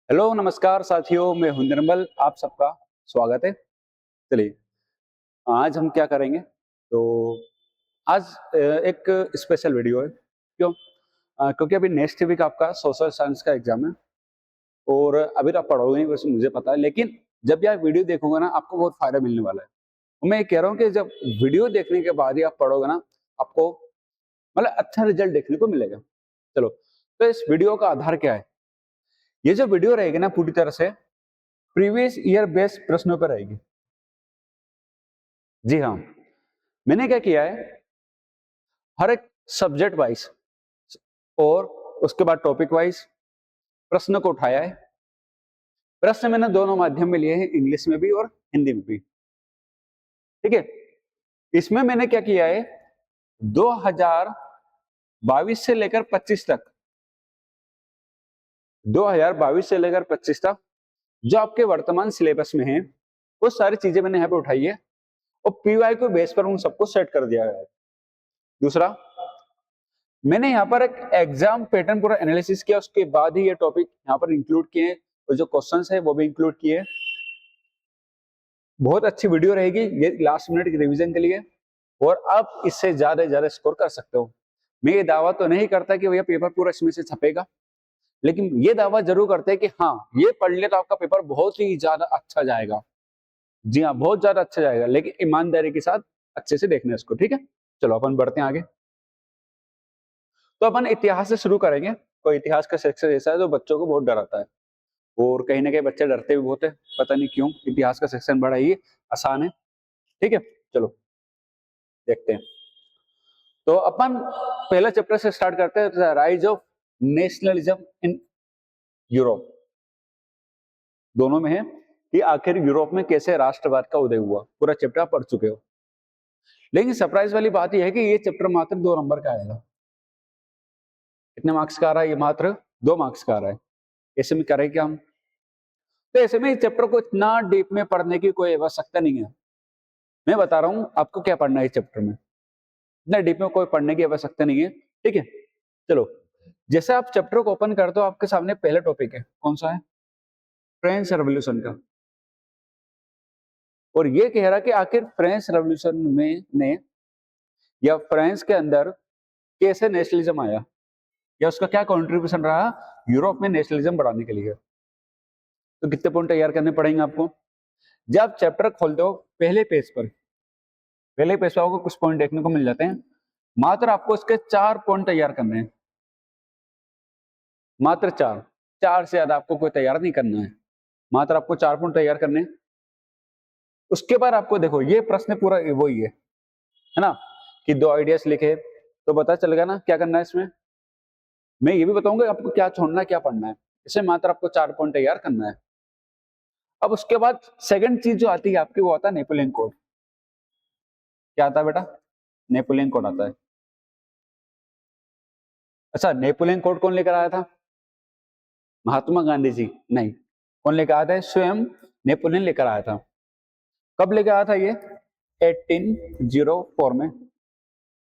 Hello नमस्कार साथियों, मैं हूं निर्मल। आप सबका स्वागत है। चलिए, आज हम क्या करेंगे? तो आज एक स्पेशल वीडियो है। क्यों? क्योंकि अभी नेक्स्ट वीक आपका सोशल साइंस का एग्जाम है और अभी तो आप पढ़ोगे नहीं, वैसे मुझे पता है, लेकिन जब भी आप वीडियो देखोगे ना, आपको बहुत फायदा मिलने वाला है। तो मैं ये कह रहा हूँ कि जब वीडियो देखने के बाद ही आप पढ़ोगे ना, आपको मतलब अच्छा रिजल्ट देखने को मिलेगा। चलो, तो इस वीडियो का आधार क्या है? ये जो वीडियो रहेगी ना, पूरी तरह से प्रीवियस ईयर बेस्ड प्रश्नों पर रहेगी। जी हाँ, मैंने क्या किया है, हर एक सब्जेक्ट वाइज और उसके बाद टॉपिक वाइज प्रश्न को उठाया है। प्रश्न मैंने दोनों माध्यम में लिए हैं, इंग्लिश में भी और हिंदी में भी। ठीक है, इसमें मैंने क्या किया है, 2022 से लेकर 25 तक, 2022 से लेकर 25 तक जो आपके वर्तमान सिलेबस में है, वो सारी चीजें मैंने यहाँ पे उठाई है और पीवाई को बेस पर उन सबको सेट कर दिया है। दूसरा, मैंने यहाँ पर एक एग्जाम पैटर्न पूरा एनालिसिस किया, उसके बाद ही ये टॉपिक यहाँ पर इंक्लूड किए और जो क्वेश्चंस है वो भी इंक्लूड किए। बहुत अच्छी वीडियो रहेगी ये लास्ट मिनट की रिवीजन के लिए, और आप इससे ज्यादा स्कोर कर सकते हो। मैं ये दावा तो नहीं करता कि भैया पेपर पूरा इसमें से छपेगा, लेकिन ये दावा जरूर करते हैं कि हाँ, ये पढ़ लिया तो आपका पेपर बहुत ही ज्यादा अच्छा जाएगा। जी हाँ, बहुत ज्यादा अच्छा जाएगा, लेकिन ईमानदारी के साथ अच्छे से देखना इसको। ठीक है, चलो अपन बढ़ते हैं आगे। तो अपन इतिहास से शुरू करेंगे। कोई इतिहास का सेक्शन ऐसा है जो बच्चों को बहुत डराता है, और कहीं ना कहीं बच्चे डरते भी बहुत है, पता नहीं क्यों। इतिहास का सेक्शन बड़ा ही आसान है। ठीक है, चलो देखते हैं। तो अपन पहला चैप्टर से स्टार्ट करते हैं, rise of nationalism in Europe. दोनों में है कि आखिर यूरोप में कैसे राष्ट्रवाद का उदय हुआ, पूरा चैप्टर आप पढ़ चुके हो। लेकिन सरप्राइज वाली बात यह है कि ये चैप्टर मात्र 2 नंबर का आएगा। कितने मार्क्स का आ रहा है? ये मात्र 2 मार्क्स का आ रहा है। ऐसे में करें क्या हम? तो ऐसे में इस चैप्टर को इतना डीप में पढ़ने की कोई आवश्यकता नहीं है। मैं बता रहा हूं आपको क्या पढ़ना है इस चैप्टर में। इतना डीप में कोई पढ़ने की आवश्यकता नहीं है। ठीक है, चलो। जैसे आप चैप्टर को ओपन करते हो, आपके सामने पहला टॉपिक है, कौन सा है? फ्रेंच रेवोल्यूशन का। और ये कह रहा कि आखिर फ्रेंच रेवोल्यूशन में ने या फ्रांस के अंदर कैसे नेशनलिज्म आया, या उसका क्या कंट्रीब्यूशन रहा यूरोप में नेशनलिज्म बढ़ाने के लिए। तो कितने पॉइंट तैयार करने पड़ेंगे आपको? जब आप चैप्टर खोलते हो, पहले पेज पर आपको कुछ पॉइंट देखने को मिल जाते हैं। मात्र आपको इसके 4 पॉइंट तैयार करने हैं, मात्र 4। 4 से ज्यादा आपको कोई तैयार नहीं करना है, मात्र आपको 4 पॉइंट तैयार करने हैं। उसके बाद आपको देखो, ये प्रश्न पूरा वही है ना, कि 2 आइडियाज लिखे, तो पता चलेगा ना क्या करना है इसमें। मैं ये भी बताऊंगा आपको क्या छोड़ना है, क्या पढ़ना है। इसे मात्र आपको 4 पॉइंट तैयार करना है। अब उसके बाद सेकंड चीज जो आती है आपकी, वो आता है नेपोलियन कोड। क्या आता है बेटा? नेपोलियन कोड आता है। अच्छा, नेपोलियन कोड कौन लेकर आया था? महात्मा गांधी जी? नहीं। कौन लेकर आया था? स्वयं नेपोलियन लेकर आया था। कब लेकर आया था ये? 1804 में।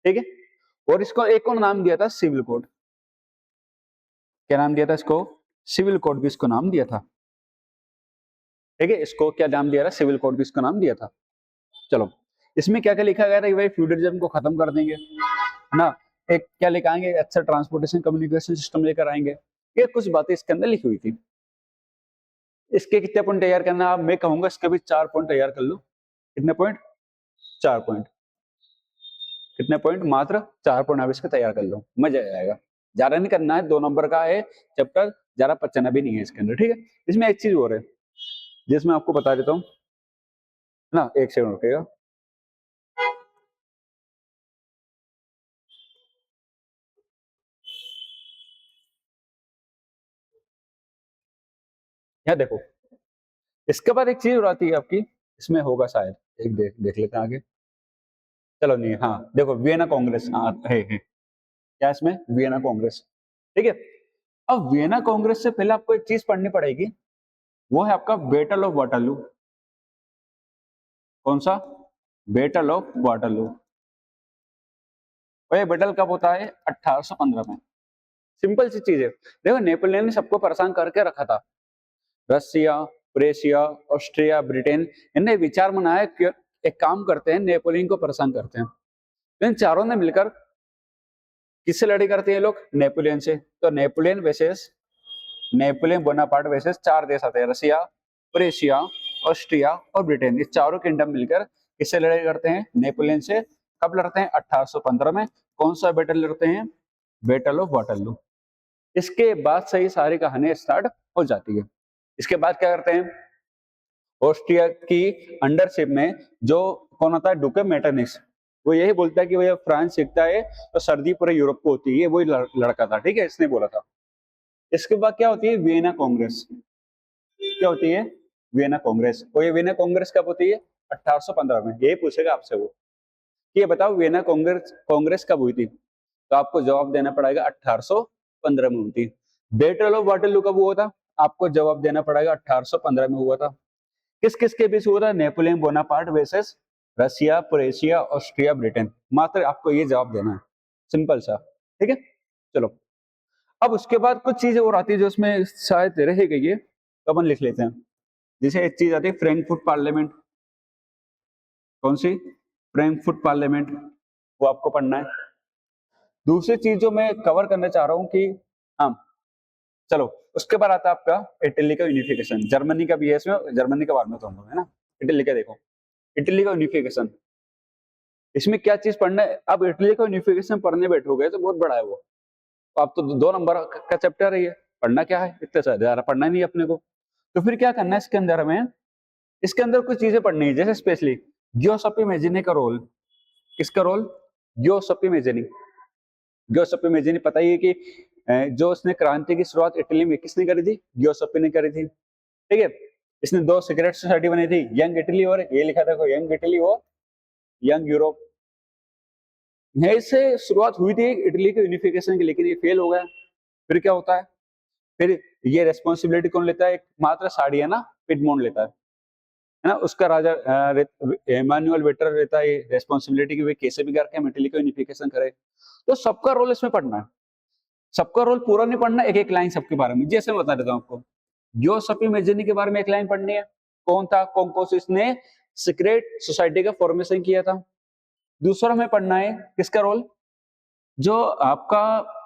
ठीक है, और इसको एक को नाम दिया था सिविल कोड। क्या नाम दिया था इसको? सिविल कोड भी इसको नाम दिया था। ठीक है, इसको क्या नाम दिया था? सिविल कोड भी इसको नाम दिया था। चलो, इसमें क्या क्या लिखा गया था कि भाई फ्यूडलिज्म को खत्म कर देंगे, है ना। एक क्या लेकर आएंगे? अच्छा ट्रांसपोर्टेशन कम्युनिकेशन सिस्टम लेकर आएंगे। ये कुछ बातें इसके अंदर लिखी हुई थी। इसके कितने पॉइंट तैयार करना है? आप, मैं कहूंगा इसके भी 4 पॉइंट तैयार कर लो। कितने पॉइंट? 4 पॉइंट। कितने पॉइंट? मात्र 4 पॉइंट आप इसके तैयार कर लो, मजा आ जाएगा। ज्यादा नहीं करना है, 2 नंबर का है चैप्टर, ज्यादा पचना भी नहीं है इसके अंदर। ठीक है, इसमें एक चीज और है जिसमें आपको बता देता हूँ ना, एक सेकंड रुकेगा। यहाँ देखो, इसके बाद एक चीज और आती है आपकी, इसमें होगा शायद, एक देख लेते हैं आगे। चलो नहीं, हाँ देखो, वियना कांग्रेस, हाँ है। क्या इसमें? वियना कांग्रेस। ठीक है, अब वियना कांग्रेस से पहले आपको एक चीज पढ़नी पड़ेगी, वो है आपका बैटल ऑफ वाटरलू। कौन सा? Battle of Waterloo. और ये बैटल कब होता है? 1815 में। सिंपल सी चीज है। देखो, नेपोलियन ने सबको परेशान करके रखा था, रसिया, प्रेशिया, ऑस्ट्रिया, ब्रिटेन, इनने विचार बनाया कि एक काम करते हैं, नेपोलियन को परेशान करते हैं। इन चारों ने मिलकर किससे लड़ाई करते हैं लोग? नेपोलियन से। तो नेपोलियन बोनापार्ट वर्सेस चार देश आते हैं, रसिया, प्रेशिया, ऑस्ट्रिया और ब्रिटेन। ये चारों किंगडम मिलकर किससे लड़ाई करते हैं? नेपोलियन से। कब लड़ते हैं? 1815 में। कौन सा बैटल लड़ते हैं? Battle of Waterloo. इसके बाद से ही सारी कहानी स्टार्ट हो जाती है। इसके बाद क्या करते हैं? ऑस्ट्रिया की अंडरशिप में जो कौन होता है? डुके मेटरनिक्स, वो यही बोलता है कि भैया फ्रांस जीतता है तो सर्दी पूरे यूरोप को होती है। वही लड़का था, ठीक है, इसने बोला था। इसके बाद क्या होती है? वियना कांग्रेस। क्या होती है? वियना कांग्रेस। और ये वियना कांग्रेस कब होती है? 1815 में। यही पूछेगा आपसे वो कि ये बताओ वियना कांग्रेस कब हुई थी? तो आपको जवाब देना पड़ेगा 1815 में हुई थी। बैटल ऑफ वाटरलू कब हुआ था? आपको जवाब देना पड़ेगा 1815 में हुआ था। किस किस के बीच हुआ था? नेपोलियन बोनापार्ट वर्सेस रसिया, प्रेशिया, ऑस्ट्रिया, ब्रिटेन। मात्र आपको ये जवाब देना है, सिंपल सा, ठीक है। चलो, अब उसके बाद कुछ चीजें और आती है जो उसमें शायद रह गई है, तो अपन लिख लेते हैं। जैसे एक चीज आती है फ्रैंकफर्ट पार्लियामेंट। कौन सी? फ्रैंकफर्ट पार्लियामेंट, वो आपको पढ़ना है। दूसरी चीज जो मैं कवर करना चाह रहा हूँ कि हाँ, चलो, उसके बाद आता है आपका इटली का यूनिफिकेशन। जर्मनी का भी है इसमें, जर्मनी के बारे में तो हम लोग है ना। इटली का देखो, इटली का यूनिफिकेशन, इसमें क्या चीज पढ़ना है? अब इटली का यूनिफिकेशन पढ़ने बैठोगे तो बहुत बड़ा है वो। तो आप तो 2 नंबर का चैप्टर है ये, पढ़ना क्या है? इतना ज्यादा पढ़ना नहीं अपने को। तो फिर क्या करना है इसके अंदर? हमें इसके अंदर कुछ चीजें पढ़नी है, जैसे स्पेशली गियोसेप्पे मैज़ीनी का रोल। किसका रोल? गियोसेप्पे मैज़ीनी। गियोसेप्पे मैज़ीनी पता ही है कि जो उसने क्रांति की शुरुआत इटली में किसने करी थी? गियोसेप्पे ने करी थी, ठीक है। इसने 2 सीक्रेट सोसाइटी बनी थी, यंग इटली और ये लिखा था यंग इटली और यंग यूरोप। यहीं से शुरुआत हुई थी इटली के यूनिफिकेशन की, लेकिन ये फेल हो गया। फिर क्या होता है? फिर ये रेस्पॉन्सिबिलिटी कौन लेता है? एक मात्र साडियाना पिडमोंट लेता है ना। उसका राजा इमानुएल वेटर लेता है रेस्पॉन्सिबिलिटी की, वे कैसे भी करके हम इटली का यूनिफिकेशन करें। तो सबका रोल इसमें पढ़ना है, सबका रोल पूरा नहीं पढ़ना, एक एक लाइन सबके बारे में। जैसे मैं बता देता हूँ आपको, गियोसेप्पे मैज़ीनी के बारे में एक लाइन पढ़नी है। कौन था? कॉन्कोसिस ने सीक्रेट सोसाइटी का फॉर्मेशन किया था। दूसरा हमें पढ़ना है किसका रोल? जो आपका,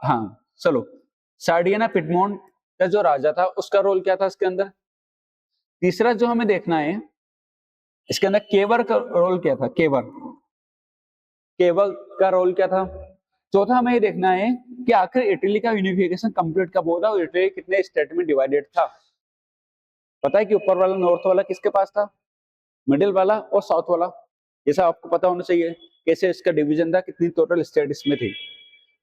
हाँ चलो, सार्डियना पिडमोंट का जो राजा था उसका रोल क्या था इसके अंदर। तीसरा जो हमें देखना है इसके अंदर केवर का रोल क्या था? केवर का रोल क्या था? चौथा हमें ये देखना है कि आखिर इटली का यूनिफिकेशन कंप्लीट कब होता है और इटली कितने स्टेट में डिवाइडेड था। पता है कि ऊपर वाला नॉर्थ वाला किसके पास था? मिडिल वाला और साउथ वाला। ये सब आपको पता होना चाहिए, कैसे इसका डिवीजन था, कितनी टोटल स्टेट इसमें थी।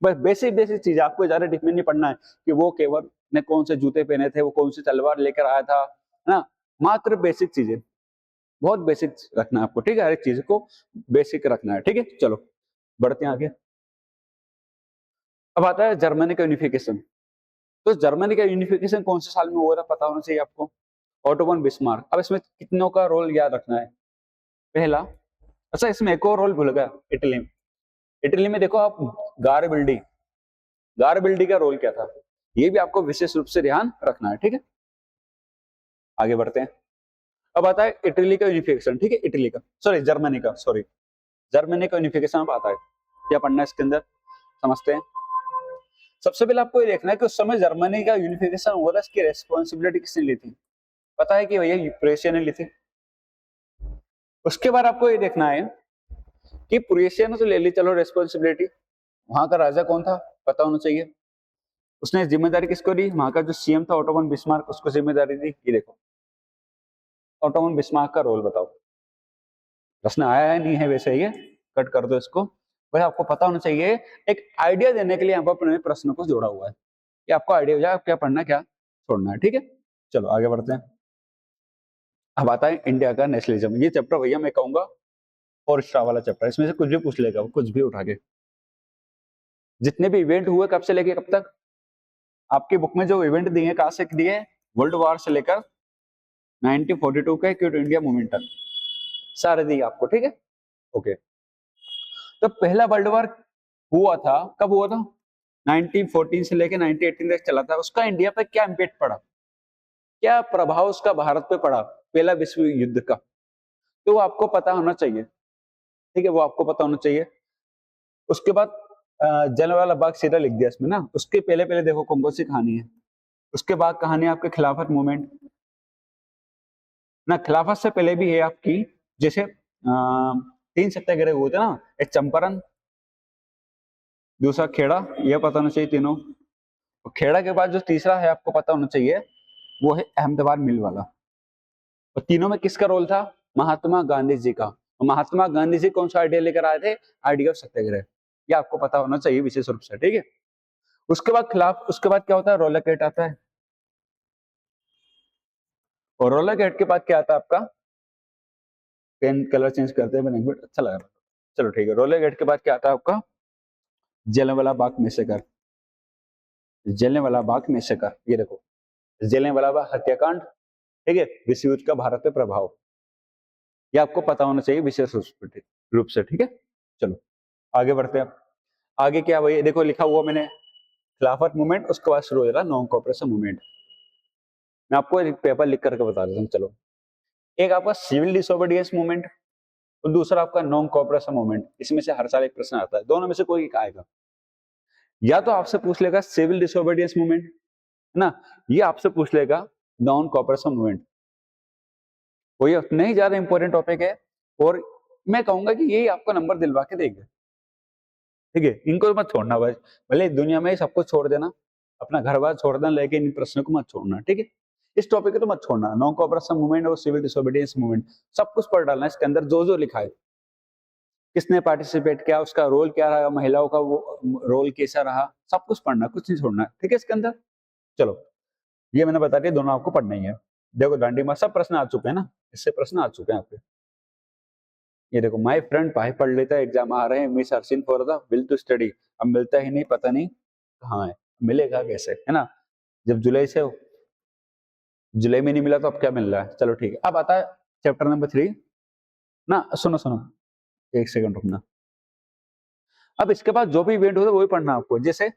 बस बेसिक बेसिक चीज, आपको ज्यादा डिफरेंट नहीं पढ़ना है कि वो केवर ने कौन से जूते पहने थे, वो कौन सी तलवार लेकर आया था, है ना। मात्र बेसिक चीजें, बहुत बेसिक रखना है आपको, ठीक है। हर एक चीज को बेसिक रखना है, ठीक है। चलो बढ़ते हैं आगे। अब आता है जर्मनी का यूनिफिकेशन। तो जर्मनी का यूनिफिकेशन कौन से साल में हुआ था पता होना चाहिए आपको। Auto von Bismarck. अब इसमें कितनों का रोल याद रखना है? पहला, अच्छा इसमें एक और रोल भूल गया, इटली में। इटली में देखो आप, गारिबल्डी, गारिबल्डी का रोल क्या था, ये भी आपको विशेष रूप से ध्यान रखना है, ठीक है। आगे बढ़ते हैं। अब आता है इटली का यूनिफिकेशन, ठीक है। इटली का, सॉरी जर्मनी का, सॉरी जर्मनी का यूनिफिकेशन अब आता है। क्या पढ़ना है इसके अंदर, समझते हैं। सबसे पहले आपको ये देखना है कि उस समय जर्मनी का यूनिफिकेशन हुआ था, इसकी रेस्पॉन्सिबिलिटी किसने ली थी? पता है कि भैया प्रेशिया ने ली थी। उसके बाद आपको ये देखना है कि प्रेशिया ने तो ले ली, चलो रेस्पॉन्सिबिलिटी। वहां का राजा कौन था पता होना चाहिए। उसने जिम्मेदारी किसको दी? वहां का जो सीएम था ऑटो वन बिस्मार्क, उसको जिम्मेदारी दी। ये देखो, ऑटो वन बिस्मार्क का रोल बताओ। प्रश्न आया है नहीं है वैसे, ये कट कर दो इसको। भाई आपको पता होना चाहिए, एक आइडिया देने के लिए यहाँ पर अपने प्रश्न को जोड़ा हुआ है कि आपको आइडिया हो जाए क्या पढ़ना क्या छोड़ना है, ठीक है। चलो आगे बढ़ते हैं। अब आता है इंडिया का नेशनलिज्म। ये चैप्टर भैया मैं कहूंगा और स्टार वाला चैप्टर, इसमें से कुछ भी पूछ लेगा वो, कुछ भी उठा के। जितने भी इवेंट हुए कब से लेके कब तक, आपकी बुक में जो इवेंट दिए कहां से दिए? वर्ल्ड वॉर से लेकर 1942 का क्विट इंडिया मूवमेंट तक सारे दिए आपको, ठीक है। ओके, तो पहला वर्ल्ड वॉर हुआ था, कब हुआ था? 1914 से लेकर 1918 तक चला था। उसका इंडिया पे क्या इम्पैक्ट पड़ा? क्या प्रभाव उसका भारत पे पड़ा पहला विश्व युद्ध का, तो वो आपको पता होना चाहिए, ठीक है, वो आपको पता होना चाहिए। उसके बाद जलियांवाला बाग सीधा लिख दिया इसमें ना। उसके पहले पहले देखो कौन कौन सी कहानी है। उसके बाद कहानी है आपके खिलाफत मूवमेंट ना। खिलाफत से पहले भी है आपकी, जैसे 3 सत्याग्रह हुए थे ना, एक चंपारण, दूसरा खेड़ा, यह पता होना चाहिए तीनों। और खेड़ा के बाद जो तीसरा है आपको पता होना चाहिए, वो है अहमदाबाद मिल वाला। और तीनों में किसका रोल था? महात्मा गांधी जी का। और महात्मा गांधी जी कौन सा आइडिया लेकर आए थे? आइडिया ऑफ सत्याग्रह। ये आपको पता होना चाहिए विशेष रूप से, ठीक है। उसके बाद क्या होता है? रोलर गेट आता है। और रोलर गेट के बाद क्या आता है आपका? पेन कलर चेंज करते हैं मैंने, अच्छा लगा। चलो ठीक है। रोलर गेट के बाद क्या आता है आपका? जलियांवाला बाग मैसेकर। जलियांवाला बाग मैसेकर, ये देखो, जलियांवाला बाग हत्याकांड, ठीक है, विश्व युद्ध का भारत पे प्रभाव, ये आपको पता होना चाहिए विशेष रूप से, ठीक है। चलो आगे बढ़ते हैं। आगे क्या वही देखो लिखा हुआ मैंने, खिलाफत मूवमेंट, उसके बाद शुरू हो रहा नॉन कोऑपरेशन मूवमेंट। मैं आपको एक पेपर लिख करके बता देता हूँ। चलो, एक आपका सिविल डिसोबीडियंस मूवमेंट और दूसरा आपका नॉन कोऑपरेशन मूवमेंट। इसमें से हर साल एक प्रश्न आता है, दोनों में से कोई एक आएगा। या तो आपसे पूछ लेगा सिविल डिसोबीडियंस मूवमेंट, है ना, ये आपसे पूछ लेगा नॉन कोऑपरेशन मूवमेंट। कोई नहीं ज्यादा इंपॉर्टेंट टॉपिक है, और मैं कहूंगा कि यही आपको नंबर दिलवा के देगा, ठीक है। इनको मत छोड़ना बस, भले दुनिया में सबको छोड़ देना, अपना घर बार छोड़ देना, लेकिन इन प्रश्नों को मत छोड़ना, ठीक है। इस टॉपिक को तो मत छोड़ना। नॉन कोऑपरेशन मूवमेंट और सिविल डिसोबीडियंस मूवमेंट सब कुछ पढ़ डालना इसके अंदर, जो जो लिखा है, किसने पार्टिसिपेट किया, उसका रोल क्या रहा, महिलाओं का वो रोल कैसा रहा, सब कुछ पढ़ना, कुछ नहीं छोड़ना, ठीक है इसके अंदर। चलो, ये मैंने बता दिया, दोनों आपको पढ़ना ही है। देखो दांडी मार सब प्रश्न आ चुके हैं ना, इससे प्रश्न आ चुके हैं आपके। ये देखो, माय फ्रेंड भाई पढ़ लेता है, एग्जाम आ रहे हैं, miss Harshin for the will to study. अब मिलता ही नहीं, पता नहीं कहाँ है, मिलेगा कैसे, है ना। जब जुलाई में नहीं मिला तो अब क्या मिल रहा है। चलो ठीक है, अब आता है चैप्टर नंबर 3 ना। सुनो सुनो, एक सेकंड रुकना। अब इसके बाद जो भी इवेंट होता है वो भी पढ़ना आपको। जैसे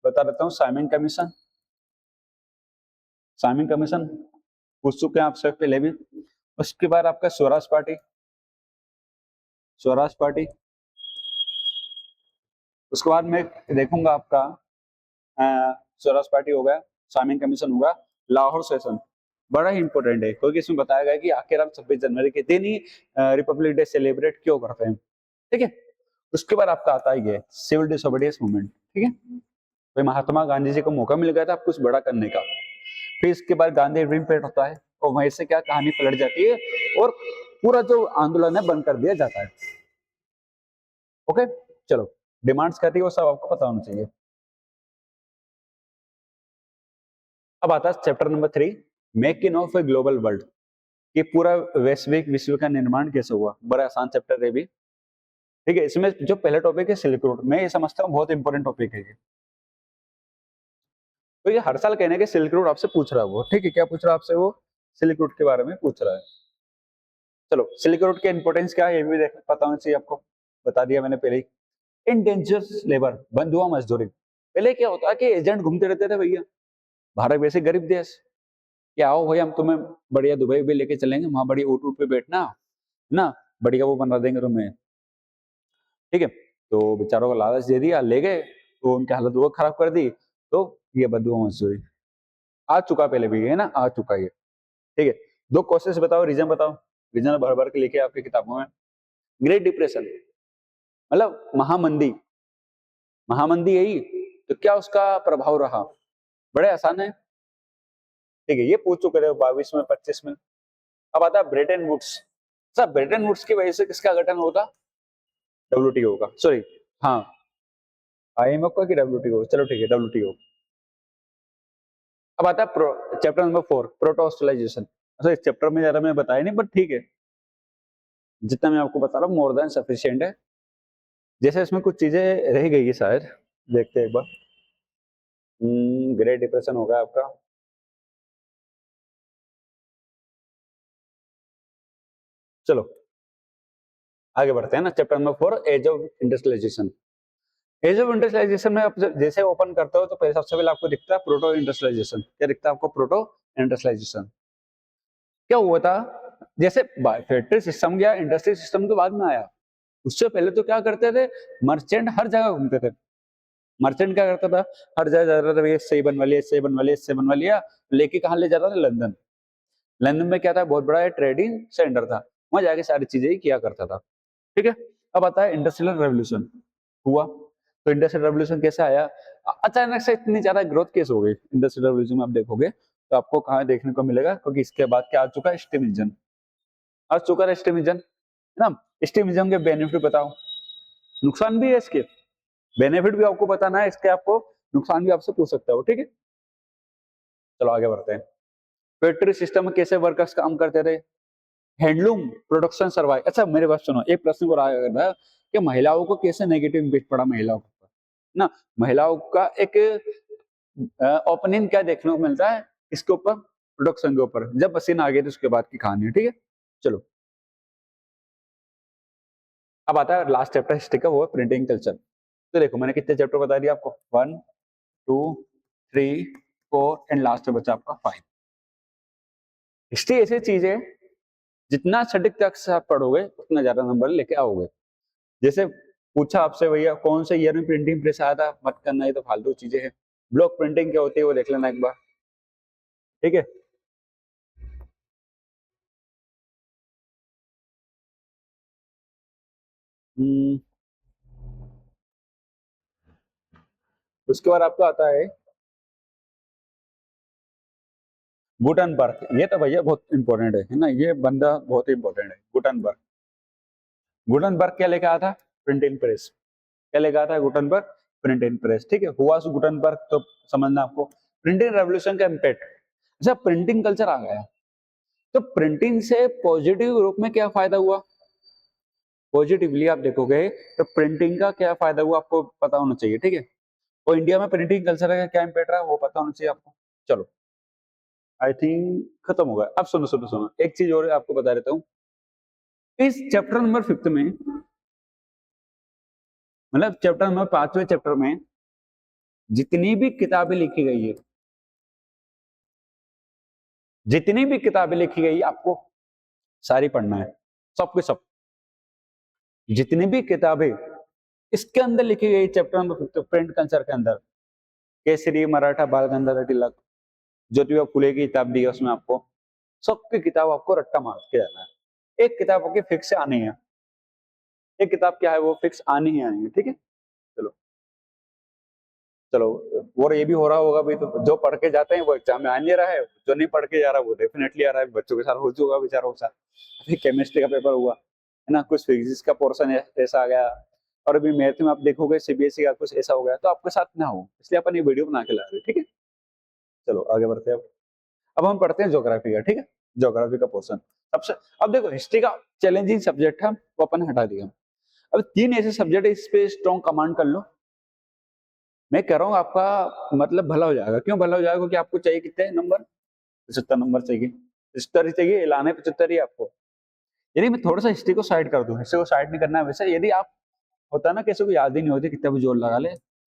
बता देता हूँ, साइमन कमीशन, साइमन कमीशन पूछ चुके हैं आपसे पहले भी। उसके बाद आपका स्वराज पार्टी, स्वराज पार्टी। उसके बाद मैं देखूंगा आपका स्वराज पार्टी हो गया, साइमन कमीशन होगा, लाहौर सेशन बड़ा ही इंपॉर्टेंट है, क्योंकि इसमें बताया गया कि आखिर हम 26 जनवरी के दिन ही रिपब्लिक डे सेलिब्रेट क्यों करते हैं, ठीक है। उसके बाद आपका आता ही है सिविल डिसोबीडियंस मूवमेंट, ठीक है। तो महात्मा गांधी जी को मौका मिल गया था कुछ बड़ा करने का। फिर इसके बाद गांधी ड्रीम पेट होता है, और वहीं से क्या कहानी पलट जाती है, और पूरा जो आंदोलन है बंद कर दिया जाता है। ओके, चलो, डिमांड्स क्या थी वो सब आपको पता होना चाहिए। अब आता है chapter number 3, making of a global world. ये पूरा वैश्विक विश्व का निर्माण कैसे हुआ, बड़ा आसान चैप्टर है भी, ठीक है। इसमें जो पहला टॉपिक है सिल्क रूट, मैं ये समझता हूँ बहुत इंपॉर्टेंट टॉपिक है ये। तो ये हर साल कहने के सिल्क रूट आपसे पूछ रहा है वो, ठीक है। क्या पूछ रहा है आपसे वो? सिल्क रूट के बारे में पूछ रहा है। चलो, सिल्क रूट के इंपोर्टेंस क्या है ये भी पता होना चाहिए आपको, बता दिया मैंने पहले ही। इंडेंजर्स लेबर, बंधुआ मजदूरी। पहले क्या होता है कि एजेंट घूमते रहते थे भैया, भारत वैसे गरीब देश, कि आओ भाई हम तुम्हें बढ़िया दुबई भी लेके चलेंगे, वहां बड़ी ऊँट ऊँट पे बैठना ना, बढ़िया वो बना देंगे तुम्हें, ठीक है। तो बेचारों को लालच दे दिया, ले गए, तो उनकी हालत वो खराब कर दी। तो ये बंधुआ मजदूरी आ चुका पहले भी, है ना, आ चुका ये, ठीक है। 2 कॉसेस बताओ, रीजन बताओ, रीजन भर भर के लिखे आपकी किताबों में। ग्रेट डिप्रेशन मतलब महामंदी, महामंदी यही, तो क्या उसका प्रभाव रहा? बड़े आसान है, ठीक है, ये पूछ चुके थे 22 में 25 में। अब आता है Bretton Woods. Sir Bretton Woods की वजह से किसका गठन होगा? डब्ल्यूटीओ का, सॉरी, हाँ, आईएमएफ का कि डब्ल्यूटीओ, चलो ठीक है डब्ल्यूटीओ। अब आता है चैप्टर नंबर 4, प्रोटोस्टलाइजेशन। अच्छा, इस चैप्टर में ज्यादा मैं बताया नहीं, बट ठीक है, जितना मैं आपको बता रहा हूँ मोर देन सफिशिएंट है। जैसे इसमें कुछ चीजें रह गई है शायद, देखते हैं एक बार। ग्रेट डिप्रेशन होगा आपका, चलो आगे बढ़ते हैं ना। Chapter number 4, age of industrialization. Age of industrialization में आप जैसे ओपन करते हो तो सबसे पहले आपको दिखता है प्रोटो इंडस्ट्रियलाइजेशन। क्या दिखता है आपको? Proto industrialization. क्या हुआ था, जैसे फैक्ट्री सिस्टम गया, इंडस्ट्री सिस्टम तो बाद में आया, उससे पहले तो क्या करते थे, मर्चेंट हर जगह घूमते थे। मर्चेंट क्या करता था, हर जगह जाता था, ये सही बनवा लिया, सही बनवा लिया, सही बनवा लिया, लेके कहाँ ले जाता था, लंदन। लंदन में क्या था, बहुत बड़ा ट्रेडिंग सेंटर था, वहां जाके सारी चीजें ही किया करता था। ठीक है, अब आता है इंडस्ट्रियल रेवोल्यूशन हुआ। तो इंडस्ट्रियल रेवोल्यूशन कैसे आया, अचानक से इतनी ज्यादा ग्रोथ कैसे हो गई इंडस्ट्रियल रेवोल्यूशन में, आप देखोगे तो आपको कहाँ देखने को मिलेगा, क्योंकि इसके बाद क्या आ चुका है, स्टीम इंजन आ चुका है, स्टीम इंजन है ना। स्टीम इंजन के बेनिफिट बताओ, नुकसान भी है इसके, बेनिफिट भी आपको बताना है इसके, आपको नुकसान भी आपसे पूछ सकता हो। ठीक है, चलो आगे बढ़ते हैं। फैक्ट्री सिस्टम में कैसे वर्कर्स काम करते थे, हैंडलूम प्रोडक्शन सर्वाइव। अच्छा मेरे पास सुनो, एक प्रश्न को रहा कि महिलाओं को कैसे नेगेटिव इम्पैक्ट पड़ा महिलाओं के ऊपर ना, महिलाओं का एक ओपिनियन क्या देखने को मिलता है इसके ऊपर, प्रोडक्शन के ऊपर, जब मशीन आ गई थी उसके बाद की कहानी है। ठीक है, चलो अब आता है लास्ट चैप्टर हिस्ट्री का, वो है प्रिंटिंग कल्चर। तो देखो मैंने कितने चैप्टर बता दिया आपको, 1 2 3 4 एंड लास्ट में बचा आपका 5। हिस्ट्री ऐसी चीज है, जितना सटीक तक से आप पढ़ोगे उतना ज्यादा नंबर लेके आओगे। जैसे पूछा आपसे भैया कौन से ईयर में प्रिंटिंग प्रेस आया था, मत करना, ये तो फालतू चीजें हैं। ब्लॉक प्रिंटिंग क्या होती है वो देख लेना एक बार। ठीक है, हम्म, उसके बाद आपको आता है गुटनबर्ग। ये तो भैया बहुत इंपॉर्टेंट है ना, ये बंदा बहुत इंपॉर्टेंट है, गुटनबर्ग। गुटनबर्ग क्या लेके आया था, प्रिंटिंग प्रेस। क्या लेके आया था गुटनबर्ग, प्रिंटिंग प्रेस। ठीक है, हुआ गुटनबर्ग तो समझना आपको, प्रिंटिंग रेवोल्यूशन का इम्पैक्ट। अच्छा प्रिंटिंग कल्चर आ गया, तो प्रिंटिंग से पॉजिटिव रूप में क्या फायदा हुआ, पॉजिटिवली आप देखोगे तो प्रिंटिंग का क्या फायदा हुआ आपको पता होना चाहिए। ठीक है, और इंडिया में प्रिंटिंग कल्चर का क्या इम्पैक्ट रहा है वो पता होना चाहिए आपको। चलो आई थिंक खत्म होगा। अब सुनो सुनो सुनो, एक चीज और आपको बता देता हूँ, इस चैप्टर नंबर 5 में, मतलब चैप्टर नंबर 5वें चैप्टर में जितनी भी किताबें लिखी गई है, जितनी भी किताबें लिखी गई आपको सारी पढ़ना है, सब के सब, जितनी भी किताबें इसके अंदर लिखी गई चैप्टर नंबर 5 प्रिंट कल्चर के अंदर, केसरी, मराठा, बाल गंगाधर तिलक, ज्योतिबा फुले की किताब दी है उसमें आपको, सबकी किताब आपको रट्टा मार के जाना है। एक किताब आपकी फिक्स आनी है, एक किताब क्या है वो फिक्स आनी ही आनी है। ठीक है, चलो चलो, और ये भी हो रहा होगा भाई, तो जो पढ़ के जाते हैं वो एग्जाम में आ नहीं रहा है, जो नहीं पढ़ के जा रहा वो डेफिनेटली आ रहा है, बच्चों के साथ हो चुका बेचारों के साथ। अभी केमिस्ट्री का पेपर हुआ है ना, कुछ फिजिक्स का पोर्शन ऐसा आ गया, और अभी मैथ में आप देखोगे सीबीएसई का कुछ ऐसा हो गया, तो आपके साथ ना हो, इसलिए अपन ये वीडियो बना के ला रहे हैं। ठीक है, चलो आगे बढ़ते हैं। अब हम पढ़ते हैं ज्योग्राफी का। ठीक है, ज्योग्राफी का पोर्शन सबसे, अब देखो हिस्ट्री का चैलेंजिंग सब्जेक्ट था वो अपन हटा दिया। अब 3 ऐसे सब्जेक्ट है, इस पे स्ट्रॉन्ग कमांड कर लो, मैं कह रहा हूँ आपका मतलब भला हो जाएगा। क्यों भला हो जाएगा, क्योंकि आपको चाहिए कितने नंबर, 75 नंबर चाहिए, 75 ही चाहिए, लाने 75 ही आपको। यदि मैं थोड़ा सा हिस्ट्री को साइड कर दूं, हिस्ट्री को साइड नहीं करना है वैसे, यदि आप होता है ना किसी को याद ही नहीं होती, कितना भी जोर लगा ले,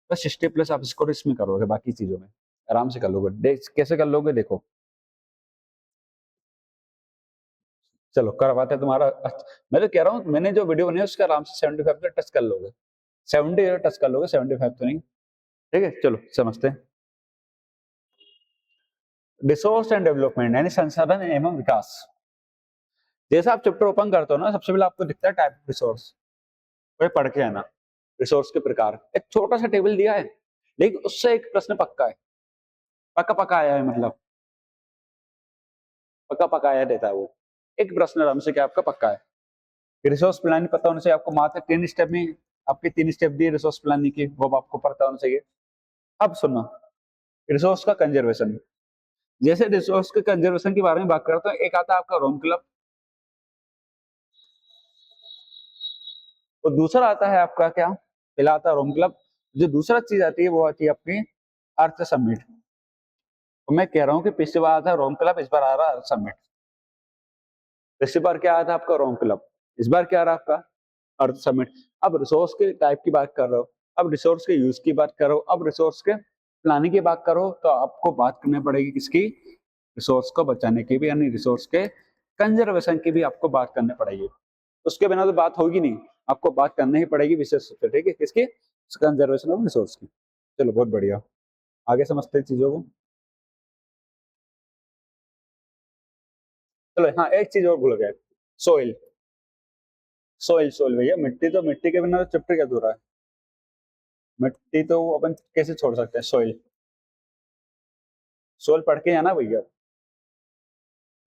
बस हिस्ट्री प्लस आप इसको इसमें करोगे, बाकी चीजों में आराम से कर लोगे। कैसे कर लोगे देखो, चलो करवाते हैं तुम्हारा। मैं तो कह रहा हूँ मैंने जो वीडियो बनाई उसका आराम से 75 पे टच कर लोगे, 70 टच कर लोगे, 75 तो नहीं। ठीक है, चलो समझते हैं। रिसोर्स एंड डेवलपमेंट यानी संसाधन एवं विकास। जैसा आप चैप्टर ओपन करते हो ना, सबसे पहले आपको दिखता है टाइप ऑफ रिसोर्स, वही पढ़ के आना। रिसोर्स के प्रकार, एक छोटा सा टेबल दिया है, लेकिन उससे एक प्रश्न पक्का है, पक्का पक्का आया है, मतलब पक्का पक्का आया देता है वो, एक प्रश्न आराम से क्या आपका पक्का है। रिसोर्स प्लानिंग पता होना चाहिए आपको, मात्र 3 स्टेप में आपके 3 स्टेप दिए रिसोर्स प्लानिंग की, वो आपको पता होना चाहिए। अब सुनो, रिसोर्स का कंजर्वेशन, जैसे रिसोर्स के कंजर्वेशन के बारे में बात करते हैं, एक आता है आपका रोम क्लब, और दूसरा आता है आपका क्या, पहला आता है रोम क्लब, जो दूसरा चीज आती है वो आती है अपनी अर्थ समिट। तो मैं कह रहा हूँ कि पिछली बार आता है रोम क्लब, इस बार आ रहा है अर्थ समिट। पिछली बार क्या आया था आपका रोम क्लब, इस बार क्या आ रहा है आपका अर्थ समिट। अब रिसोर्स के टाइप की बात कर रहे हो, अब रिसोर्स के यूज की बात करो, अब रिसोर्स के प्लानिंग की बात करो, तो आपको बात करनी पड़ेगी किसकी, रिसोर्स को बचाने की भी, यानी रिसोर्स के कंजर्वेशन की भी आपको बात करनी पड़ेगी। उसके बिना तो बात होगी नहीं, आपको बात करनी ही पड़ेगी विशेष रूप से, ठीक है, किसकी? कंजर्वेशन ऑफ रिसोर्स की। चलो बहुत बढ़िया, आगे समझते हैं चीजों को। चलो हाँ, एक चीज और भूल गए, सोइल। सोइल सोइल भैया, मिट्टी, तो मिट्टी के बिना तो चैप्टर क्या अधूरा है। मिट्टी तो अपन कैसे छोड़ सकते हैं? सोइल, सोइल पढ़ के आना भैया।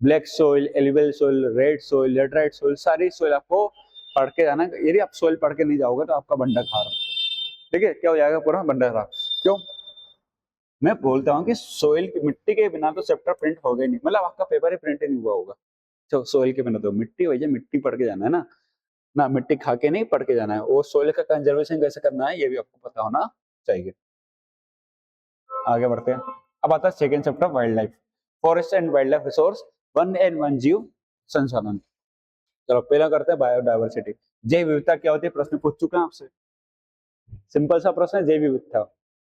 Black soil, alluvial soil, red soil, laterite soil, सारी सोइल आपको पढ़ के जाना। यदि आप सोइल पढ़ के नहीं जाओगे तो आपका बंडा खार, ठीक है, क्या हो जाएगा? पूरा बंडा खार। क्यों? मैं बोलता हूँ कि सोइल की, मिट्टी के बिना तो चैप्टर प्रिंट हो गए नहीं, मतलब आपका पेपर ही प्रिंट नहीं हुआ होगा। तो सोइल के बिना तो मिट्टी, भैया मिट्टी पढ़ के जाना है ना, ना मिट्टी खा के नहीं पढ़ के जाना है। वो सोइल का कंजर्वेशन कैसे करना है ये भी आपको पता होना चाहिए। आगे बढ़ते हैं। अब आता है second chapter, wild life, forest and wild life resource, one and one जीव संसाधन। चलो पहला करते हैं बायोडायवर्सिटी। जैव विविधता क्या होती है, प्रश्न पूछ चुके हैं आपसे, सिंपल सा प्रश्न है, जैव विविधता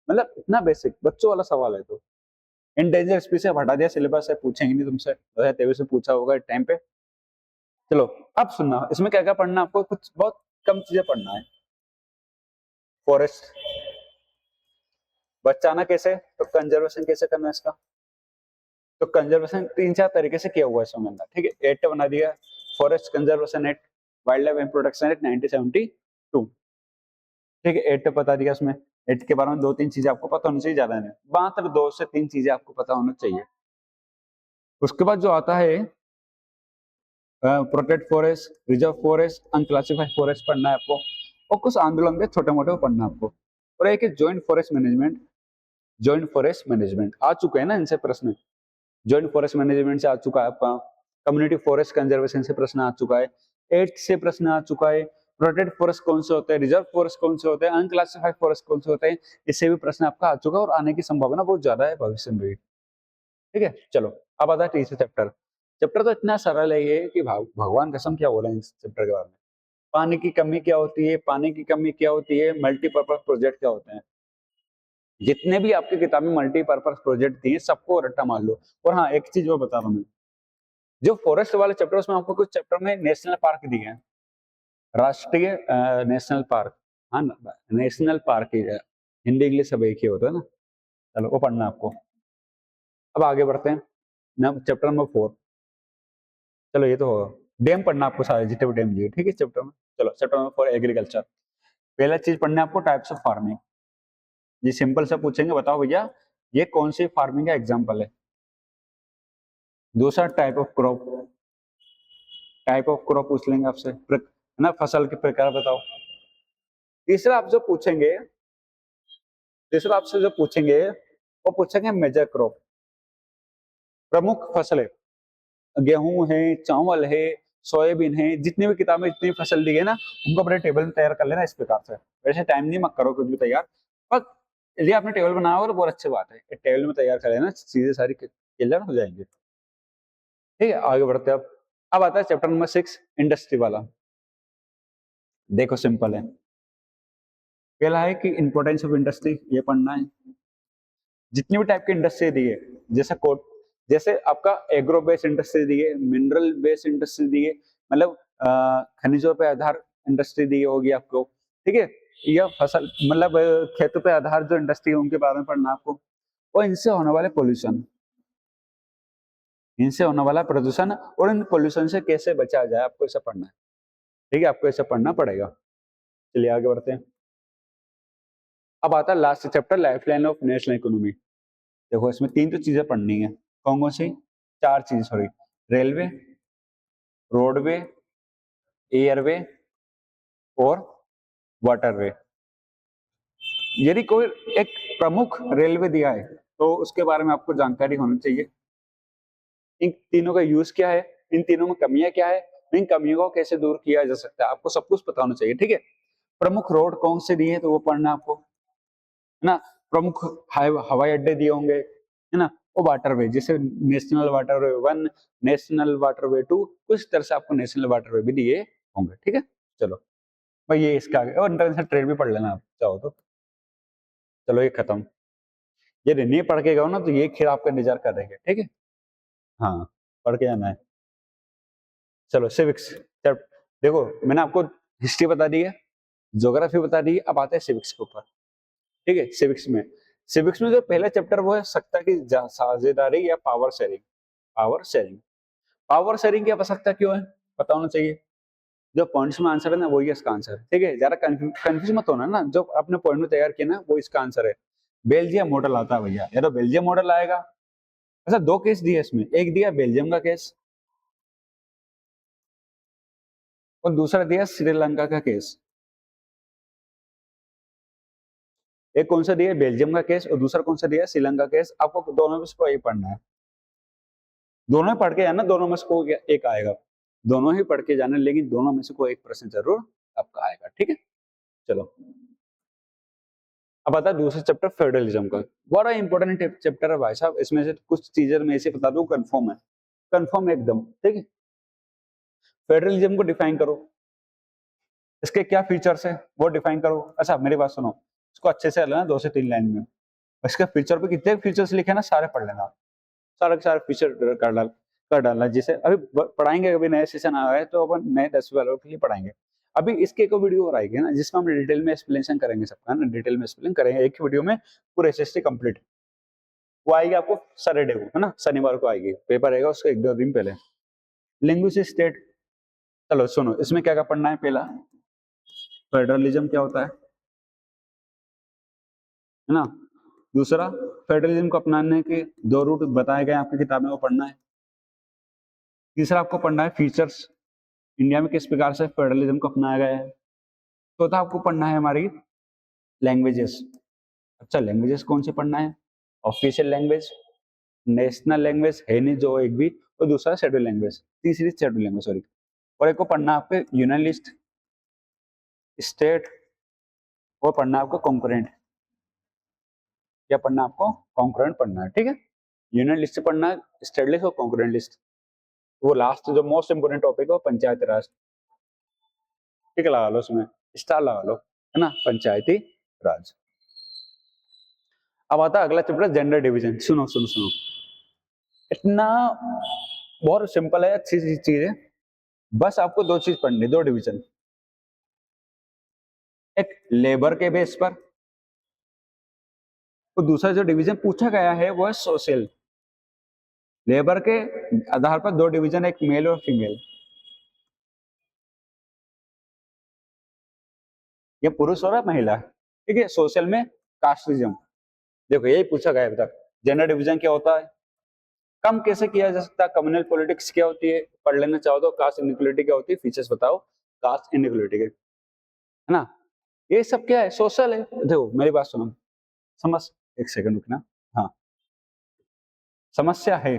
मतलब इतना बेसिक बच्चों वाला सवाल है। तो इंडेंजर स्पीसीज हटा दिया सिलेबस से, पूछेंगे नहीं तुमसे, 2023 से पूछा होगा टाइम पे। चलो अब सुनना, इसमें क्या क्या पढ़ना है आपको, कुछ बहुत कम चीजें पढ़ना है। फॉरेस्ट बचाना कैसे, तो कंजर्वेशन कैसे करना है इसका। तो कंजर्वेशन तीन चार तरीके से किया हुआ है इसमें अंदर, ठीक है। एक्ट बना दिया, forest conservation act, wild life and protection act 1972, ठीक है। एक्ट बता दिया उसमें, एक्ट के बारे में दो तीन चीजें आपको पता होनी चाहिए, ज्यादा नहीं, मात्र दो से तीन चीजें आपको पता होना चाहिए। उसके बाद जो आता है protect forest, reserve forest, unclassified forest पढ़ना है आपको, और कुछ आंदोलन के छोटे मोटे पढ़ना है आपको। और एक है joint forest management, joint forest management आ चुके हैं ना इनसे प्रश्न, ज्वाइंट फॉरेस्ट मैनेजमेंट से आ चुका है आपका, कम्युनिटी फॉरेस्ट कंजर्वेशन से प्रश्न आ चुका है, एक्ट से प्रश्न आ चुका है, प्रोटेक्ट फॉरेस्ट कौन से होते हैं, रिजर्व फॉरेस्ट कौन से होते हैं, अनक्लासिफाइड फॉरेस्ट कौन से होते हैं, इससे भी प्रश्न आपका आ चुका है और आने की संभावना बहुत ज्यादा है भविष्य में भी, ठीक है। चलो अब आता है तीसरा चैप्टर। चैप्टर तो इतना सरल है ये कि भगवान कसम क्या बोला इस चैप्टर के बारे में। पानी की कमी क्या होती है, पानी की कमी क्या होती है, मल्टीपर्पज प्रोजेक्ट क्या होते हैं, जितने भी आपकी किताब में मल्टीपर्पज प्रोजेक्ट दिए सबको रट्टा मार लो। और हाँ एक चीज वो बता रहा हूँ मैं, जो फॉरेस्ट वाले चैप्टर उसमें आपको कुछ चैप्टर में नेशनल पार्क दिए हैं, राष्ट्रीय नेशनल पार्क, हाँ नेशनल पार्क ही है, हिंदी इंग्लिश सब एक ही होता है ना। चलो वो पढ़ना आपको। अब आगे बढ़ते हैं, चैप्टर नंबर 4। चलो ये तो होगा, डैम पढ़ना आपको सारे जितने भी डैम दिए, ठीक है चैप्टर में। चलो चैप्टर नंबर 4 एग्रीकल्चर। पहला चीज पढ़ना है आपको टाइप्स ऑफ फार्मिंग। ये सिंपल से पूछेंगे, बताओ भैया ये कौन सी फार्मिंग का एग्जाम्पल है। दूसरा type of crop, type of crop पूछ लेंगे आपसे, है ना, फसल के प्रकार बताओ। तीसरा आप जो पूछेंगे, तीसरा आपसे जो पूछेंगे वो पूछेंगे मेजर क्रॉप, प्रमुख फसलें, गेहूं है, चावल है, सोयाबीन है, जितनी भी किताबें जितनी फसल दी है ना उनको अपने टेबल में तैयार कर लेना इस प्रकार से। वैसे टाइम नहीं मत करो कुछ भी तैयार, पर यदि आपने टेबल बनाया हो तो बहुत अच्छी बात है, टेबल में तैयार कर लेना, चीजें सारी क्लियर हो जाएंगी, ठीक है। आगे बढ़ते हैं। अब आता है चैप्टर नंबर 6 इंडस्ट्री वाला। देखो सिंपल है, पहला है कि इंपोर्टेंस ऑफ इंडस्ट्री, ये पढ़ना है। जितनी भी टाइप की इंडस्ट्री दी है, जैसे कोट, जैसे आपका एग्रो बेस्ड इंडस्ट्री दी है, मिनरल बेस्ड इंडस्ट्री दी है, मतलब खनिजों पे आधार इंडस्ट्री दी होगी आपको, ठीक है। या फसल मतलब खेतों पे आधार जो इंडस्ट्री है उनके बारे में पढ़ना आपको, और इनसे होने वाले पोल्यूशन, इनसे होने वाला प्रदूषण और इन पोल्यूशन से कैसे बचा जाए, आपको ऐसा पढ़ना है, ठीक है, आपको ऐसा पढ़ना पड़ेगा। चलिए आगे बढ़ते हैं। अब आता है last chapter, life line of national economy. देखो इसमें तीन तो चीजें पढ़नी है, कौन कौन सी, चार चीज सॉरी, रेलवे, रोडवे, एयरवे और वाटरवे। यदि कोई एक प्रमुख रेलवे दिया है तो उसके बारे में आपको जानकारी होनी चाहिए, इन तीनों का यूज क्या है, इन तीनों में कमियां क्या है, इन कमियों को कैसे दूर किया जा सकता है, आपको सब कुछ पता होना चाहिए, ठीक है। प्रमुख रोड कौन से दिए तो वो पढ़ना आपको, है ना। प्रमुख हवाई अड्डे दिए होंगे, है ना, वो वाटरवे, जैसे नेशनल वाटरवे 1, नेशनल वाटरवे 2, कुछ तरह से आपको नेशनल वाटरवे भी दिए होंगे, ठीक है। चलो भाई ये इसका आगे, और इंटरनेशनल ट्रेड भी पढ़ लेना आप चाहो तो। चलो ये खत्म, ये नहीं पढ़ के गए ना तो ये खेल आपका इंतजार कर देंगे, ठीक है। हाँ, पढ़ के जाना है। चलो सिविक्स, देखो मैंने आपको हिस्ट्री बता दी है, ज्योग्राफी बता दी है, अब आते हैं सिविक्स के ऊपर। ठीक है, सिविक्स में जो पहला चैप्टर वो है सत्ता की साझेदारी या power sharing. Power sharing, power sharing की आवश्यकता क्यों है पता होना चाहिए। जो पॉइंट्स में आंसर है ना वही इसका आंसर है। ठीक है, ज्यादा कंफ्यूज मत होना ना, जो आपने पॉइंट में तैयार किया ना वो इसका आंसर है। बेल्जियम मॉडल आता है भैया, या तो बेल्जियम मॉडल आएगा। अच्छा, दो केस दिए इसमें, एक दिया बेल्जियम का केस और दूसरा दिया श्रीलंका का केस। एक कौन सा दिया बेल्जियम का केस और दूसरा कौन सा दिया श्रीलंका केस। आपको दोनों में से कोई पढ़ना है, दोनों ही पढ़ के जाना, दोनों में से कोई एक आएगा। दोनों ही पढ़ के जाना, लेकिन दोनों में से कोई एक प्रश्न जरूर आपका आएगा। ठीक है, चलो अब आता है दूसरा चैप्टर फेडरलिज्म का। बड़ा इंपॉर्टेंट चैप्टर है भाई साहब, इसमें से कुछ चीजें मैं ऐसे बता दूं कंफर्म है, कंफर्म एकदम। ठीक है, फेडरलिज्म को डिफाइन करो, इसके क्या फीचर्स है वो डिफाइन करो। अच्छा मेरी बात सुनो, इसको अच्छे से लेना 2 से 3 लाइन में। इसके फीचर पे कितने फीचर्स लिखे ना सारे पढ़ लेना, सारे के सारे फीचर कर डालना। जैसे अभी पढ़ाएंगे, अभी नया सेशन आया है तो अपन नए 10वीं वालों के लिए पढ़ाएंगे। अभी इसके एक वीडियो और आएगी ना जिसमें हम डिटेल में एक्सप्लेनेशन करेंगे सबका, है ना, डिटेल में एक्सप्लेन करेंगे एक ही वीडियो में पूरे एसएसटी कंप्लीट। वो आएगी आपको सैटरडे को, है ना, शनिवार को आएगी, पेपर आएगा उसका 1-2 दिन पहले। लिंग्विस्टिक स्टेट, चलो सुनो इसमें क्या क्या पढ़ना है। पहला फेडरलिज्म क्या होता है ना। दूसरा फेडरलिज्म को अपनाने के 2 रूट बताए गए आपकी किताब में, वो पढ़ना है। तीसरा आपको पढ़ना है फीचर्स, इंडिया में किस प्रकार से फेडरलिज्म को अपनाया गया है। चौथा आपको पढ़ना है हमारी लैंग्वेजेस। अच्छा लैंग्वेजेस कौन से पढ़ना है, ऑफिशियल लैंग्वेज, नेशनल लैंग्वेज है नहीं जो एक भी, और दूसरा शेड्यूल लैंग्वेज, तीसरी शेड्यूल लैंग्वेज सॉरी। और एक को पढ़ना है आपको यूनियन लिस्ट, स्टेट, और पढ़ना है आपको कॉन्करेंट। क्या पढ़ना है आपको, कॉन्करेंट पढ़ना है। ठीक है, यूनियन लिस्ट पढ़ना है, स्टेट लिस्ट और कॉन्करेंट लिस्ट। वो लास्ट जो मोस्ट इंपोर्टेंट टॉपिक है वो पंचायती राज। ठीक है, लगा लो उसमें स्टार लगा लो, है ना, पंचायती राज। अब आता है अगला चैप्टर जेंडर डिवीजन। सुनो सुनो सुनो, इतना बहुत सिंपल है, अच्छी सी चीज है। बस आपको 2 चीज पढ़नी, 2 डिवीजन, एक लेबर के बेस पर और दूसरा जो डिवीजन पूछा गया है वो है सोशल। लेबर के आधार पर 2 डिवीजन, एक मेल और फीमेल। ये पुरुष और महिला। ठीक है, सोशल में कास्टिज्म, देखो यही पूछा गया अभी तक। जेंडर डिवीजन क्या होता है, कम कैसे किया जा सकता है, कम्युनल पॉलिटिक्स क्या होती है, पढ़ लेना चाहो तो कास्ट इनइक्वालिटी क्या होती है, फीचर्स बताओ कास्ट इनइक्वालिटी के, है ना। ये सब क्या है, सोशल है। देखो मेरी बात सुनो, समझ, एक सेकंड रुकना। हाँ, समस्या है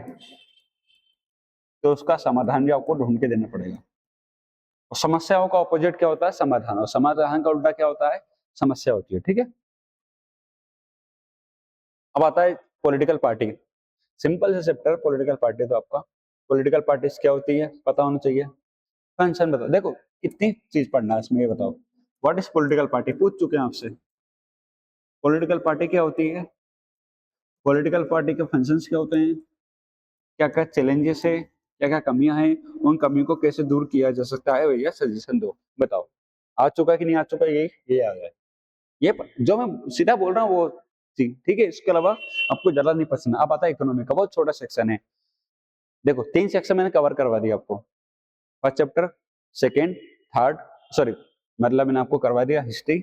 तो उसका समाधान भी आपको ढूंढ के देना पड़ेगा। और समस्याओं का ऑपोजिट क्या होता है, समाधान, और समाधान का उल्टा क्या होता है, समस्या होती है। ठीक है, अब आता है पॉलिटिकल पार्टी। सिंपल से चैप्टर पॉलिटिकल पार्टी, तो आपका पॉलिटिकल पार्टीज क्या होती है पता होना चाहिए। फंक्शन बताओ, देखो कितनी चीज पढ़ना है इसमें, ये बताओ व्हाट इज पॉलिटिकल पार्टी, पूछ चुके हैं आपसे। पॉलिटिकल पार्टी क्या होती है, पॉलिटिकल पार्टी के फंक्शंस क्या होते हैं, क्या क्या चैलेंजेस है, क्या क्या कमियां हैं, उन कमियों को कैसे दूर किया जा सकता है, भैया सजेशन दो, बताओ। आ चुका है कि नहीं आ चुका, ये आ गया। जो मैं सीधा बोल रहा हूँ वो ठीक है, इसके अलावा आपको ज्यादा नहीं पसंद। अब आता है इकोनॉमी का, बहुत छोटा सेक्शन है। देखो 3 सेक्शन मैंने कवर करवा दिया आपको, first chapter, second, third, sorry मतलब मैंने आपको करवा दिया हिस्ट्री,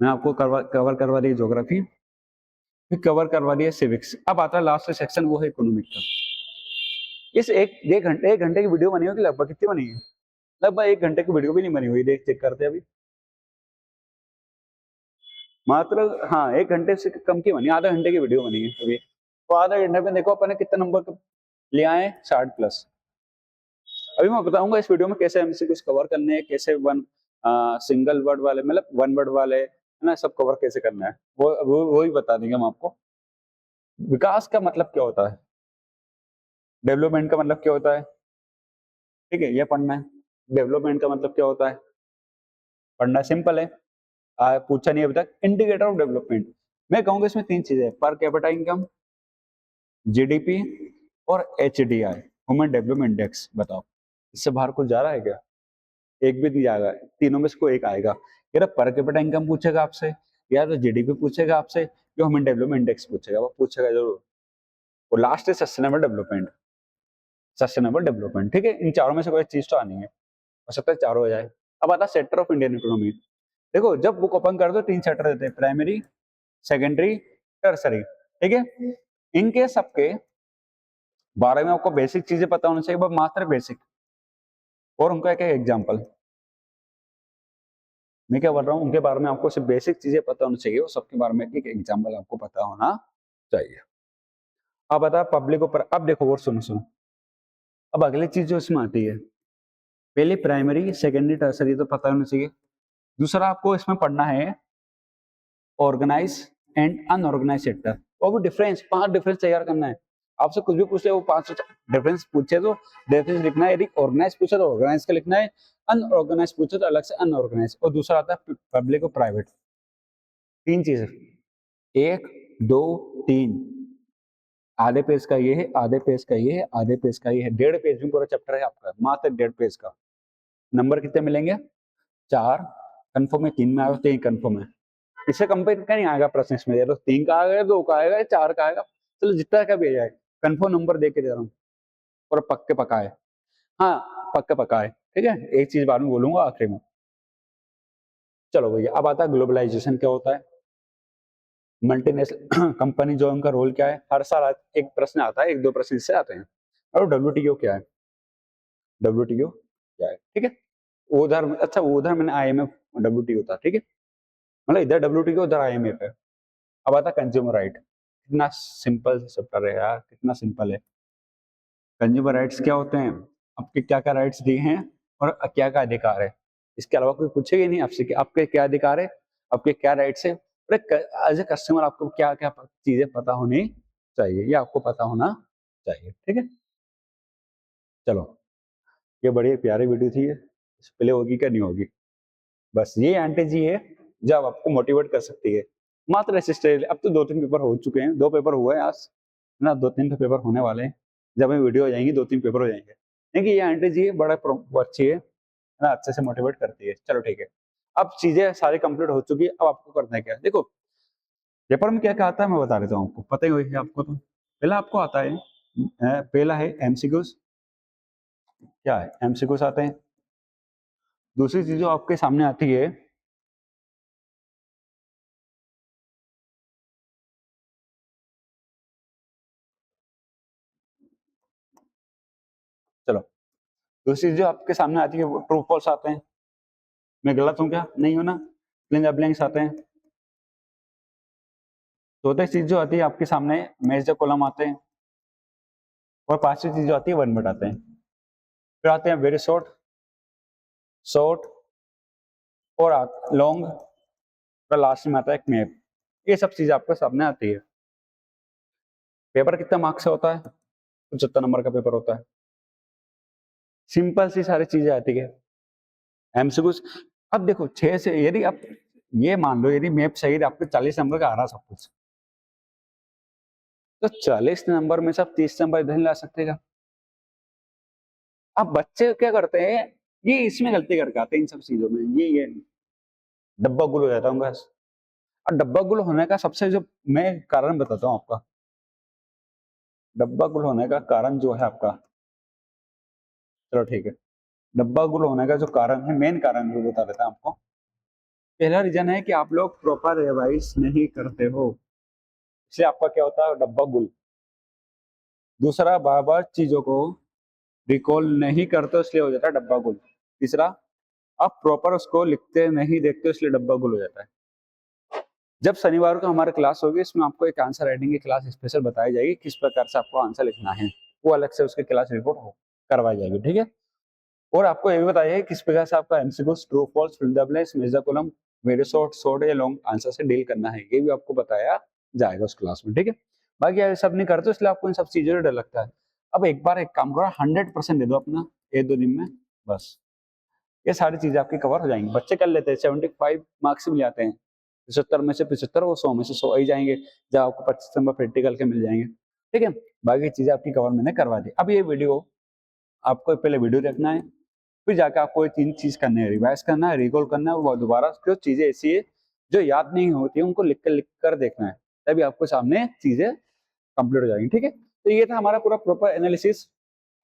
मैंने आपको कवर करवा दिया ज्योग्राफी, फिर कवर करवा दिया सिविक्स। अब आता है लास्ट सेक्शन, वो है इकोनॉमिक का। इस एक घंटे की वीडियो बनी होगी लगभग, कितनी बनी है, लगभग 1 घंटे की वीडियो भी नहीं बनी हुई, देख चेक करते अभी, मात्र हाँ 1 घंटे से कम की बनी, आधा घंटे की वीडियो बनी है अभी। तो आधा घंटे में देखो अपन ने कितने नंबर ले आए, 60+। अभी मैं बताऊंगा इस वीडियो में कैसे एमसीक्यूज कवर करने हैं, कैसे सिंगल वर्ड वाले मतलब 1 वर्ड वाले, है ना, सब कवर कैसे करना है, वो ही बता देंगे हम आपको। विकास का मतलब क्या होता है, डेवलपमेंट का मतलब क्या होता है, ठीक है, ये पढ़ना है। डेवलपमेंट का मतलब क्या होता है, पढ़ना सिंपल है, पूछा नहीं अभी तक। इंडिकेटर ऑफ डेवलपमेंट, मैं कहूंगा इसमें 3 चीजें, पर कैपिटा इनकम, जीडीपी और HDI ह्यूमन डेवलपमेंट इंडेक्स। बताओ इससे बाहर कुछ जा रहा है क्या? एक भी नहीं जाएगा, तीनों में से कोई एक आएगा। यार पर कैपिटा इनकम पूछेगा आपसे, या तो GDP पूछेगा आपसे, या ह्यूमन डेवलपमेंट इंडेक्स पूछेगा, वो पूछेगा जरूर। वो लास्ट है सस्टेनेबल डेवलपमेंट। सस्टेनेबल डेवलपमेंट, ठीक है, इन चारों में से कोई चीज तो आनी है, हो सकता है चारों हो जाए। अब आता है सेक्टर ऑफ इंडियन इकोनॉमी। देखो जब बुक ओपन कर दो 3 सेक्टर देते हैं, प्राइमरी, सेकेंडरी, टर्सरी, ठीक है। इनके सबके बारे में आपको बेसिक चीजें पता होनी चाहिए, मात्र बेसिक, और उनका एक एग्जाम्पल। मैं क्या बोल रहा हूँ, उनके बारे में आपको सिर्फ बेसिक चीजें पता होनी चाहिए, और सबके बारे में एक एग्जाम्पल आपको पता होना चाहिए। अब बता पब्लिक ऊपर, अब देखो और सुनो सुनो, अब अगली चीज जो इसमें आती है, पहले प्राइमरी, सेकेंडरी, टर्सरी तो पता होना चाहिए। दूसरा आपको इसमें पढ़ना है ऑर्गेनाइज एंड अनऑर्गेनाइज सेक्टर, वो भी डिफरेंस, 5 डिफरेंस तैयार करना है। आपसे कुछ भी पूछ ले, वो 5 डिफरेंस पूछे तो डिफरेंस लिखना है। यदि ऑर्गेनाइज पूछे तो ऑर्गेनाइज का लिखना है, अनऑर्गेनाइज पूछे तो अलग से अनऑर्गेनाइज। और दूसरा आता है पब्लिक और प्राइवेट। 3 चीजें, 1 2 3, आधे पेज का ये है, आधे पेज का ये है, आधे पेज का ये है, 1.5 पेज में पूरा चैप्टर है आपका, मात्र 1.5 पेज का। नंबर कितने मिलेंगे? 4। कंफर्म है 3 में आएगा, 3 कंफर्म है। इससे कंपेयर का नहीं आएगा प्रश्न इसमें, या तो 3 का आएगा, 2 का आएगा, 4 का आएगा, चलो जितना का भी आ जाए, कंफर्म नंबर दे के दे रहा हूँ, और पक्के पका है। हाँ पक्के पका है, ठीक है। एक चीज बाद में बोलूंगा आखिरी में। चलो भैया, अब आता है ग्लोबलाइजेशन क्या होता है, मल्टीनेशनल कंपनी जो उनका रोल क्या है। हर साल एक प्रश्न आता है, 1-2 प्रश्न इससे आते हैं। और WTO क्या है, WTO क्या है, ठीक है। उधर अच्छा, उधर मैंने IMF WTO था, ठीक है, मतलब इधर WTO उधर IMF है। अब आता कंज्यूमर राइट, कितना सिंपल चैप्टर है यार, कितना सिंपल है। कंज्यूमर राइट्स क्या होते हैं, आपके क्या क्या राइट्स दिए हैं और क्या क्या अधिकार है। इसके अलावा कोई पूछेगा नहीं आपसे कि आपके क्या अधिकार है, आपके क्या राइट्स है, एज ए कस्टमर आपको क्या क्या चीजें पता होनी चाहिए, ये आपको पता होना चाहिए, ठीक है। चलो, ये बड़ी प्यारी वीडियो थी, पहले होगी क्या नहीं होगी, बस ये आंटी जी है जब आपको मोटिवेट कर सकती है। मात्र असिस्टेंट, अब तो 2-3 पेपर हो चुके हैं, 2 पेपर हुए हैं आज ना, 2-3 तो पेपर होने वाले हैं। जब ये वीडियो हो जाएंगी 2-3 पेपर हो जाएंगे। देखिए ये आंटी जी बड़ा अच्छी है ना, अच्छे से मोटिवेट करती है। चलो ठीक है, अब चीजें सारी कंप्लीट हो चुकी है, अब आपको करना है क्या। देखो पेपर में क्या क्या आता है मैं बता देता हूँ आपको, पता ही होगी आपको। तो पहला आपको आता है, पहला है MCQs। क्या है, MCQs आते हैं। दूसरी चीज जो आपके सामने आती है, चलो दूसरी चीज जो आपके सामने आती है वो ट्रू फॉल्स आते हैं। मैं गलत हूँ क्या? नहीं हूँ ना। फिल इन द ब्लैंक्स आते हैं। चौथी चीज जो आती है आपके सामने मैच द कॉलम आते हैं। और पांचवी चीज जो आती है 1 वर्ड आते हैं। फिर आते हैं वेरी शॉर्ट, शॉर्ट और लॉन्ग, और लास्ट में आता है एक मैप। ये सब चीज आपके सामने आती है। पेपर कितना मार्क्स से होता है? 75 नंबर का पेपर होता है। सिंपल सी सारी चीजें आती है। MCQs, अब देखो 6 से, यदि आप ये मान लो यदि मैप सही है आपके 40 नंबर का आ रहा सब कुछ, तो 40 नंबर में से आप 30 नंबर इधर ला सकते हैं। अब बच्चे क्या करते हैं, ये इसमें गलती करके आते हैं इन सब चीजों में, ये डब्बा गुल हो जाता है उनका। और डब्बा गुल होने का सबसे जो मैं कारण बताता हूँ आपका, डब्बा गुल होने का कारण जो है आपका, चलो ठीक है, डब्बा गुल होने का जो कारण है, मेन कारण वो बता देता हूँ आपको। पहला रीजन है कि आप लोग प्रॉपर रिवाइज नहीं करते हो, इसलिए आपका क्या होता है, डब्बा गुल। दूसरा, बार बार चीजों को रिकॉल नहीं करते इसलिए हो जाता है डब्बा गुल। तीसरा, आप प्रॉपर उसको लिखते नहीं, देखते इसलिए डब्बा गुल हो जाता है। जब शनिवार को हमारी क्लास होगी, इसमें आपको एक आंसर राइटिंग की क्लास स्पेशल बताई जाएगी, किस प्रकार से आपको आंसर लिखना है, वो अलग से उसकी क्लास रिपोर्ट करवाई जाएगी, ठीक है। और आपको ये भी बताइए किस प्रकार से आपका MCQs, true false, fill the blanks, match the column, very short, short या लॉन्ग आंसर से डील करना है, ये भी आपको बताया जाएगा उस क्लास में, ठीक है। बाकी ये सब नहीं करते इसलिए आपको इन सब चीजों से डर लगता है। अब एक बार एक काम करो, 100% दे दो अपना 1-2 दिन में, बस ये सारी चीजें आपकी कवर हो जाएंगी। बच्चे कर लेते हैं, 75 मार्क्स मिल जाते हैं, 75 में से 75 और 100 में से 100 ही जाएंगे, जब आपको 25 नंबर प्रैक्टिकल के मिल जाएंगे, ठीक है, बाकी चीजें आपकी कवर मैंने करवा दी। अब ये वीडियो आपको पहले वीडियो देखना है, फिर जाकर आपको 3 चीज करना है, रिवाइज करना है, रिकॉल करना है, और दोबारा जो चीजें ऐसी है जो याद नहीं होती है उनको लिख कर देखना है, तभी आपको सामने चीजें कंप्लीट हो जाएंगी। ठीक है, तो ये था हमारा पूरा प्रॉपर एनालिसिस।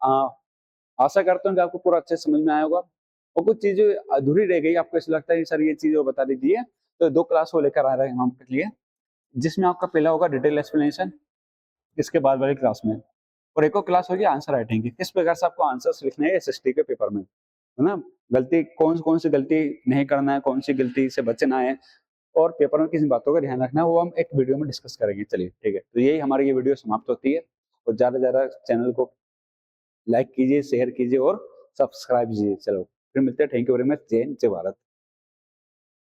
आशा करता हूँ कि आपको पूरा अच्छे समझ में आया होगा, और कुछ चीजें अधूरी रह गई, आपको ऐसा लगता है सर ये चीज बता दीजिए, तो 2 क्लास वो लेकर आ रहे हैं हम आपके लिए, जिसमें आपका पहला होगा डिटेल एक्सप्लेनेशन, इसके बाद वाली क्लास में, और एक और क्लास होगी आंसर राइटिंग की, किस प्रकार से आपको आंसर्स लिखने हैं एसएसटी के पेपर में, है ना, गलती कौन सी गलती नहीं करना है, कौन सी गलती से बचना है, और पेपर में किन बातों का ध्यान रखना है, वो हम एक वीडियो में डिस्कस करेंगे। चलिए ठीक है, तो यही हमारी ये वीडियो समाप्त होती है, और ज्यादा से ज्यादा चैनल को लाइक कीजिए, शेयर कीजिए और सब्सक्राइब कीजिए। चलो फिर मिलते हैं, थैंक यू वेरी मच, जय हिंद, जय भारत।